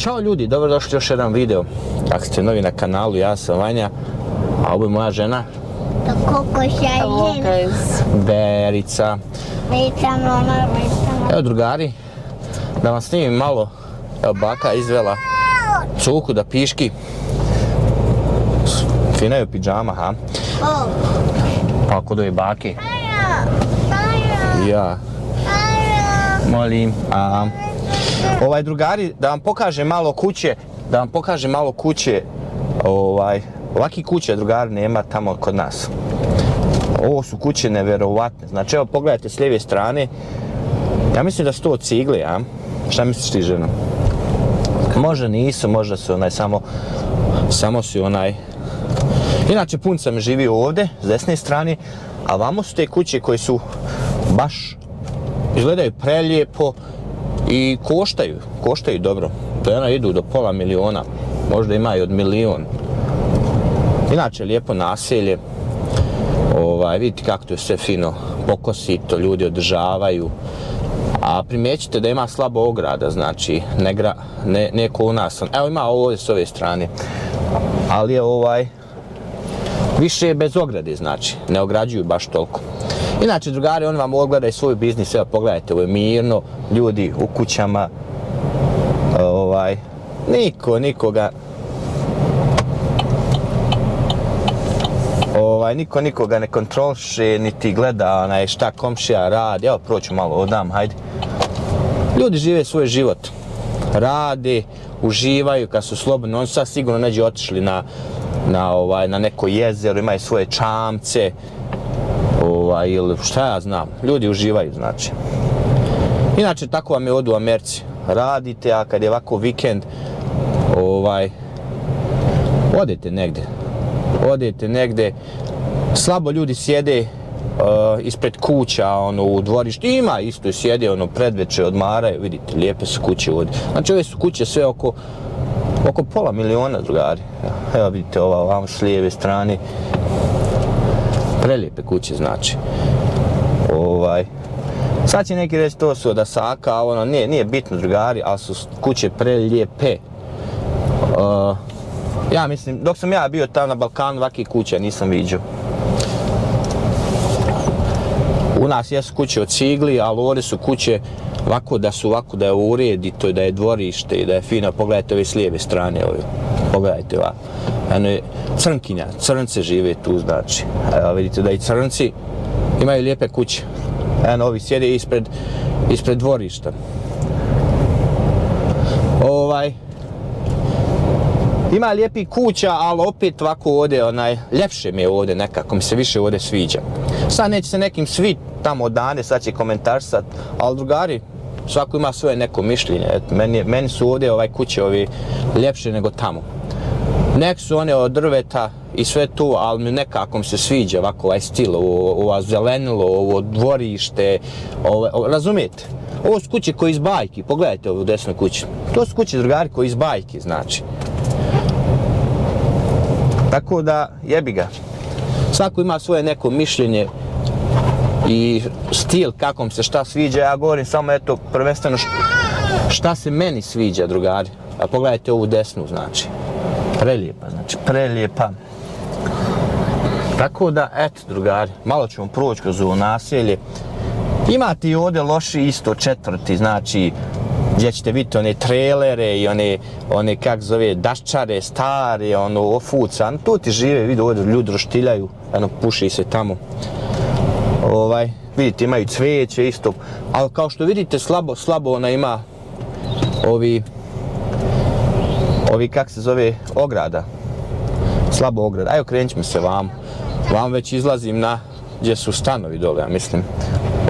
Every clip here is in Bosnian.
Ćao ljudi, dobrodošli još jedan video. Ako ste novi na kanalu, ja sam Vanja, a ovo je moja žena. Berica. Evo drugari, da vam snimim malo. Evo baka izvela cuku da piški. Fina je u pidžama, ha? Pa kod ove bake. Ja. Molim. Drugari, da vam pokažem malo kuće, ovakve kuće drugari nema tamo kod nas. Ovo su kuće nevjerovatne, znači evo pogledajte s lijeve strane, ja mislim da su to od cigle, a? Šta misliš ti, žena? Možda nisu, možda su samo su Inače punca mi živi ovdje, s desne strane, a vamo su te kuće koje su baš, izgledaju prelijepo i koštaju dobro. To idu do pola miliona, možda ima i od milion. Inače lijepo naselje, vidite kako to je sve fino pokosito, ljudi održavaju. A primjećite da ima slabo ograda, znači ne ko u nas. Evo ima ovdje s ove strane, ali je više bez ograde, znači ne ograđuju baš toliko. Inače drugari, oni vam ogledaju svoj biznis, evo pogledajte, ovo je mirno, ljudi u kućama, niko nikoga ne kontroliše, niti gleda šta komšija radi. Evo proću malo odam, hajde. Ljudi žive svoj život, rade, uživaju kad su slobodni, oni sad sigurno neđe otišli na neko jezero, imaju svoje čamce, ili šta ja znam, ljudi uživaju, znači. Inače, tako vam je ovdje u Americi, radite, a kad je ovako vikend, odete negdje, slabo ljudi sjede ispred kuća, u dvorištu, ima isto sjede, predveče, odmaraju, vidite, lijepe su kuće ovdje. Znači, ove su kuće sve oko pola miliona, drugari. Evo vidite, ovamo s lijeve strane, prelijepe kuće, znači. Sad će neki reći to su od Asaka, nije bitno, drugari, ali su kuće prelijepe. Ja mislim, dok sam ja bio tamo na Balkanu, ovakve kuće nisam viđao. U nas jesu kuće od cigli, ali ovdje su kuće ovako da je uredito, da je dvorište i da je fino. Pogledajte ove s lijeve strane, pogledajte ovako. Eno je crnkinja, crnce žive tu, znači. Evo vidite da i crnci imaju lijepe kuće. Eno, ovi sjede ispred dvorišta. Ima lijepih kuća, ali opet ovako ovdje, ljepše mi je ovdje nekako, mi se više ovdje sviđa. Sad neće se nekim svi tamo odane, sad će komentarsat, ali drugari, svako ima svoje neko mišljenje. Meni su ovdje kuće ljepše nego tamo. Nek su one od drveta i sve tu, ali mi nekako mi se sviđa ovako stil, ovo zelenilo, ovo dvorište, razumijete? Ovo su kuće koje iz bajki, pogledajte ovu desnu kuću. To su kuće, drugari, koje iz bajki, znači. Tako da, jebi ga. Svako ima svoje neko mišljenje i stil kako mi se šta sviđa. Ja govorim samo eto prvenstveno šta se meni sviđa, drugari. A pogledajte ovu desnu, znači. Prelijepa, znači prelijepa. Tako da, eto drugari, malo ćemo proći kroz ovo naselje. Imate i ovdje loši isto četvrti, znači gdje ćete vidjeti one trailere i one kak zove, daščare, stare, ofuca, tu ti žive, vidi ovdje ljudi roštiljaju, puši se tamo. Vidite, imaju cvijeće isto, ali kao što vidite, slabo ona ima ovi kak se zove, ograda. Slabo ograda, ajde okrenut ćemo se vam već izlazim na gdje su stanovi dole, ja mislim.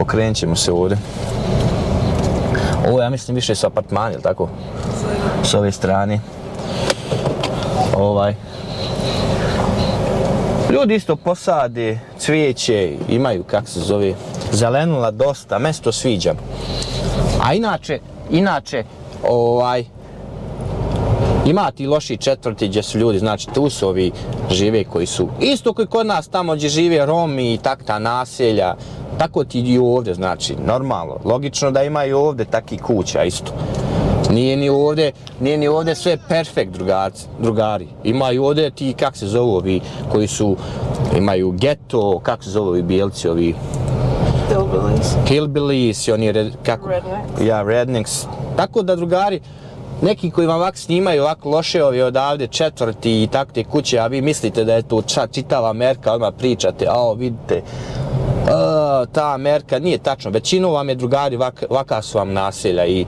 Okrenut ćemo se ovdje. Ovo ja mislim više su apartmani, ili tako? S ove strane. Ljudi isto posade cvijeće, imaju, kak se zove, zelenila dosta, meni se to sviđa. A inače, ima ti loši četvrti gdje su ljudi, znači tu su ovi žive koji su, isto koji kod nas tamo gdje žive Romi i ta naselja, tako ti i ovdje, znači, normalno, logično da ima i ovdje takih kuća isto. Nije ni ovdje sve perfekt, drugari. Imaju ovdje ti, kak se zovu ovi, koji su, imaju geto, kako se zovu ovi bijelci, ovi... Hillbillies, oni kako... Rednecks. Tako da, drugari, neki koji vam ovako snimaju ovako loše ovi odavde četvrti i tako te kuće, a vi mislite da je to čitava Amerika, odmah pričate, vidite, ta Amerika, nije tačno, većinom vam je, drugari, ovaka su vam naselja i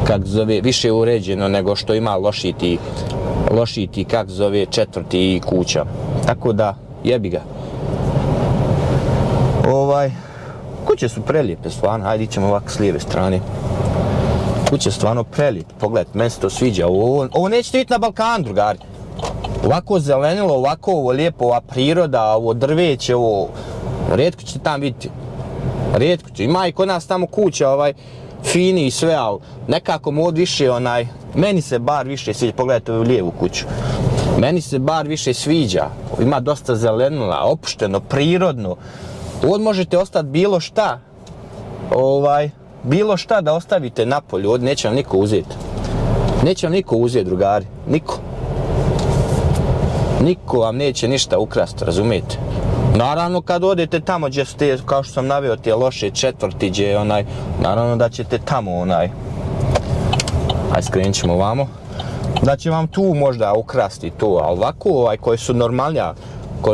kak zove, više uređeno nego što ima loši ti kak zove četvrti kuća. Tako da, jebi ga. Kuće su prelijepe, stvarno, hajde ićemo ovako s lijeve strane. Kuće su stvarno prelijepe, pogledajte, meni se to sviđa. Ovo nećete vidjeti na Balkanu, drugari. Ovako zelenilo, ovako ovo lijepo, ova priroda, ovo drveće, ovo... Rijetko ćete tam vidjeti. Rijetko ćete. Ima i kod nas tamo kuća, fini i sve, ali nekako mu od više meni se bar više sviđa, pogledajte ovu lijevu kuću. Meni se bar više sviđa, ima dosta zelenila, opušteno, prirodno. Ovdje možete ostati bilo šta, bilo šta da ostavite napolju, ovdje neće vam niko uzeti. Neće vam niko uzeti, drugari, niko. Niko vam neće ništa ukrasti, razumijete? Naravno kad odete tamo gdje su te, kao što sam naveo, te loše četvrti gdje naravno da ćete tamo ajde skrenut ćemo ovamo, da će vam tu možda ukrasti to, ali ovako koji su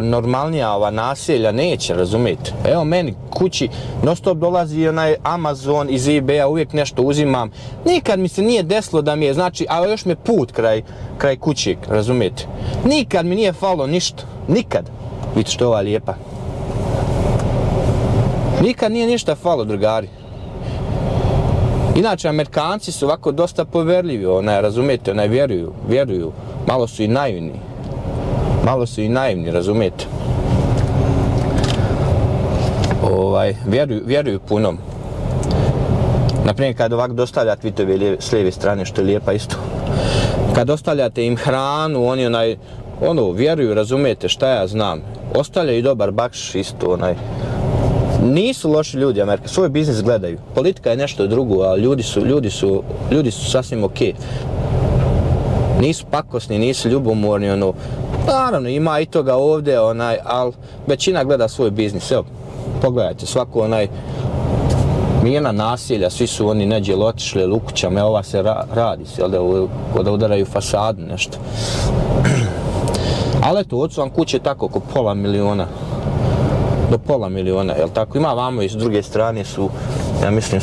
normalnija ova naselja neće, razumijete? Evo meni kući non stop dolazi Amazon iz eBay-a, uvijek nešto uzimam. Nikad mi se nije desilo da mi je, znači, a još me put kraj kuće, razumijete? Nikad mi nije falilo ništa, nikad. Vidite što je ova lijepa. Nikad nije ništa falilo, drugari. Inače, Amerikanci su ovako dosta poverljivi, razumijete, vjeruju, malo su i naivni, razumijete. Vjeruju punom. Naprimjer, kad ovako dostavljate, vidite s lijeve strane što je lijepa isto. Kad dostavljate im hranu, oni vjeruju, razumijete, šta ja znam. Ostavljaju dobar bakšiš isto, Nisu loši ljudi, Amerika, svoj biznis gledaju. Politika je nešto drugo, ali ljudi su sasvim okej. Nisu pakosni, nisu ljubomorni, naravno ima i toga ovdje, ali većina gleda svoj biznis. Evo, pogledajte, svako mirna nasilja, svi su oni neđe otišli u kućama, ova se radi, da udaraju fasadu, nešto. Ali eto, ovdje su vam kuće tako oko pola miliona. Do pola miliona, jel tako? Ima vamo i s druge strane su, ja mislim,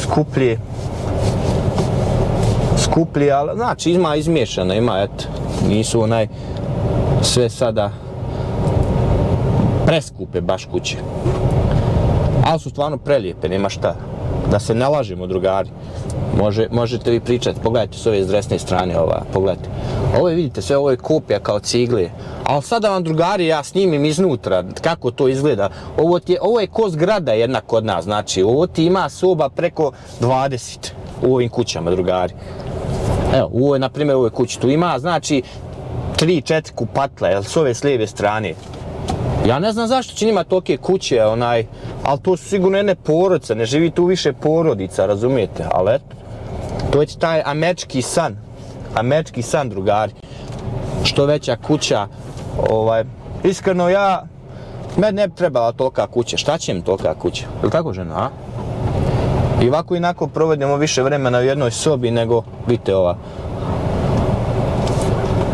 skuplji, ali znači ima izmiješano, nisu sve sada preskupe baš kuće. Ali su stvarno prelijepe, nema šta. Da se ne lažemo, drugari. Možete vi pričati, pogledajte s ove s desne strane, pogledajte. Ovo je, vidite, sve ovo je kopija kao cigle. Ali sada vam, drugari, ja snimim iznutra kako to izgleda. Ovo je ko zgrada jedna kod nas, znači ovo ti ima soba preko 20 u ovim kućama, drugari. Evo, na primjer, u ovoj kući tu ima, znači, 3-4 kupatla, s ove s lijeve strane. Ja ne znam zašto će njima tolike kuće, ali to su sigurno jedne porodice, ne živi tu više porodica, razumijete, ali eto, to je taj američki san, drugari. Što veća kuća, iskreno meni ne bi trebala tolika kuća, šta će mi tolika kuća, je li tako, žena, a? I ovako inako provedemo više vremena u jednoj sobi nego, vidite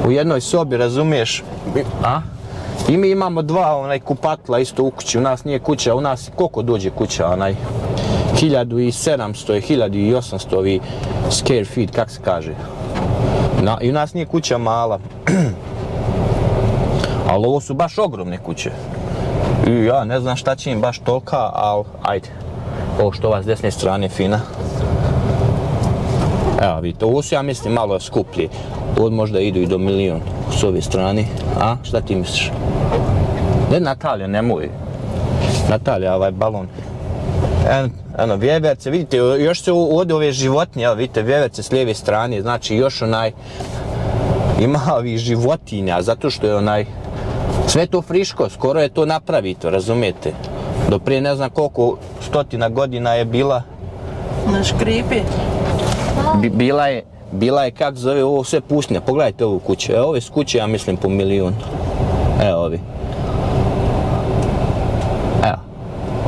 u jednoj sobi, razumiješ, a? I mi imamo dva kupatla isto u kući, u nas nije kuća, u nas koliko dođe kuća, 1700 i 1800 ovi square feet, kak se kaže. I u nas nije kuća mala. Ali ovo su baš ogromne kuće. I ja ne znam šta će im baš tolika, ali ajde. Ovo što ova s desne strane fina. Evo vidite, ovo su ja mislim malo skuplji. Ovo možda idu i do milion s ove strane. A, šta ti misliš? Ne, Natalija, nemoj. Natalija, ovaj balon. Eno, vjeverce, vidite, još se ovdje ove životinje, vidite, vjeverce s lijeve strane, znači još ima ovih životinja, zato što je sve to friško, skoro je to napravito, razumijete? Do prije ne znam koliko stotina godina je bila... Na škripi. bila je, kako zove, ovo sve pustinja. Pogledajte ovu kuću, evo ove su kuće, ja mislim, po milijun. Evo ovi. Evo,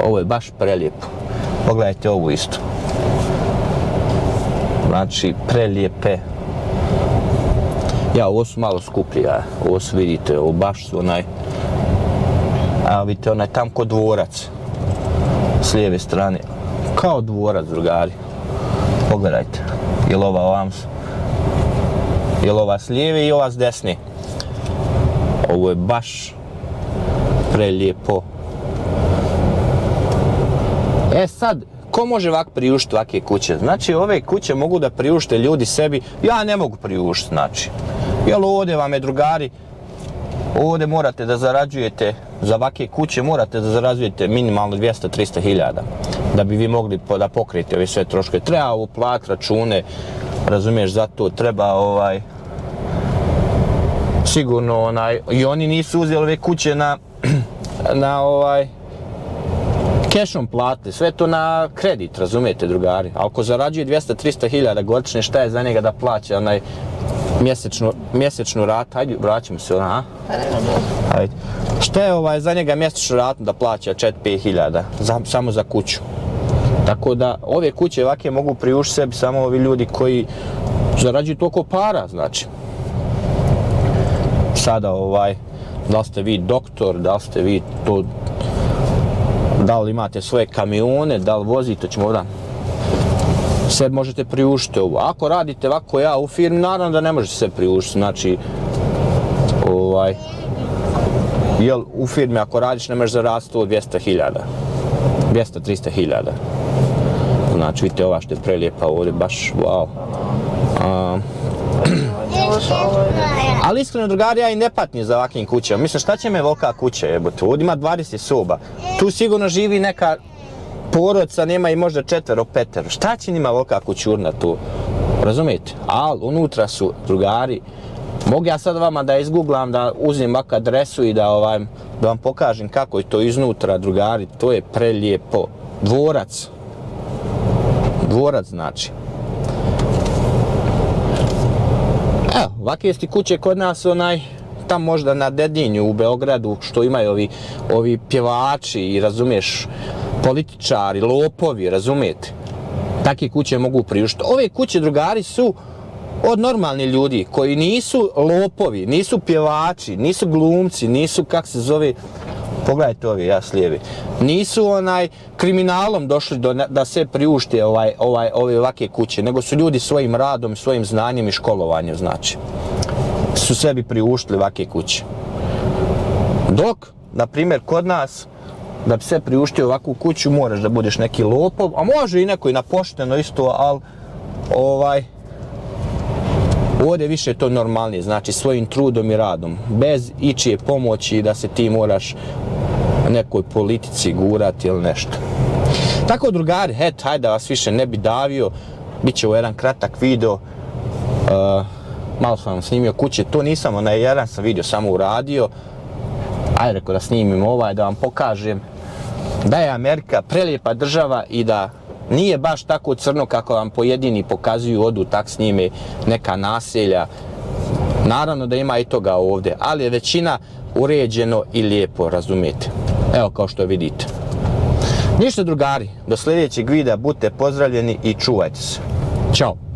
ovo je baš prelijepo. Pogledajte ovu isto. Znači, prelijepe. Ja, ovo su malo skuplje, ovo su, vidite, ovo baš su onaj... Evo vidite, onaj tam ko dvorac. S lijeve strane. Kao dvorac, drugari. Pogledajte. Jel ova ovam su? Jel ova s lijeve i ova s desne? Ovo je baš prelijepo. E sad, ko može ovak priuštiti ovakve kuće? Znači, ove kuće mogu da priušte ljudi sebi, ja ne mogu priuštiti, znači. Jel ovdje vam je, drugari, ovdje morate da zarađujete, za ovakve kuće morate da zarađujete minimalno 200-300 hiljada. Da bi vi mogli da pokrijete ove sve troškove. Treba uplatiti račune, razumiješ, zato treba sigurno i oni nisu uzeli ove kuće na kešom plate, sve to na kredit, razumijete, drugari. A ako zarađuje 200-300 hiljada godišnje, šta je za njega da plaća mjesečnu ratu? Hajde, vraćamo se, Hajde. Šta je za njega mjesečnu ratu da plaća 4-5 hiljada, samo za kuću? Tako da, ove kuće ovakve mogu priuštiti sebi samo ovi ljudi koji zarađuju toliko para, znači. Sada, da li ste vi doktor, da li ste vi to, da li imate svoje kamione, da li vozite, ćemo ovdje. Sebi možete priuštiti ovo. Ako radite ovako ja u firmi, naravno da ne možete se priuštiti, znači, jel u firmi ako radiš ne možeš zaraditi 200 hiljada, 200-300 hiljada. Znači, vidite ova što je prelijepa ovdje, baš wow. Ali iskreno, drugari, ja i ne patnim za ovakvim kućama. Mislim, šta će me velika kuća jebote? Ovdje ima 20 soba. Tu sigurno živi neka porodica, nema i možda 4-5. Šta će njima velika kućurna tu? Razumijete? Ali unutra su, drugari, mogu ja sad vama da izgooglam, da uzim ovak adresu i da vam pokažem kako je to iznutra, drugari. To je prelijepo. Dvorac. Dvorac znači. Evo, ovakve su kuće kod nas, tam možda na Dedinju u Beogradu, što imaju ovi pjevači i, razumiješ, političari, lopovi, razumijete? Takve kuće mogu priuštiti. Ove kuće, drugari, su od normalnih ljudi koji nisu lopovi, nisu pjevači, nisu glumci, nisu, kak se zove, pogledajte ovi, ja s lijevi, nisu kriminalom došli da se priušte ove ovakve kuće, nego su ljudi svojim radom, svojim znanjem i školovanjem, znači, su sebi priuštili ovakve kuće. Dok, na primjer, kod nas, da bi se priuštio ovakvu kuću, moraš da budeš neki lopov, a može i neko i na pošteno isto, ali, ovdje više to normalnije, znači svojim trudom i radom, bez ičije pomoći da se ti moraš nekoj politici gurati ili nešto. Tako, drugari, hajde da vas više ne bi davio, bit će ovo jedan kratak video, malo sam vam snimio kuće, to nisam, jedan sam video samo uradio, ajde rekao da snimim da vam pokažem da je Amerika prelijepa država i da nije baš tako crno kako vam pojedini pokazuju, odu tak snime neka naselja. Naravno da ima i toga ovdje, ali je većina uređeno i lijepo, razumijete. Evo kao što vidite. Ništa, drugari, do sljedećeg videa budite pozdravljeni i čuvajte se. Ćao!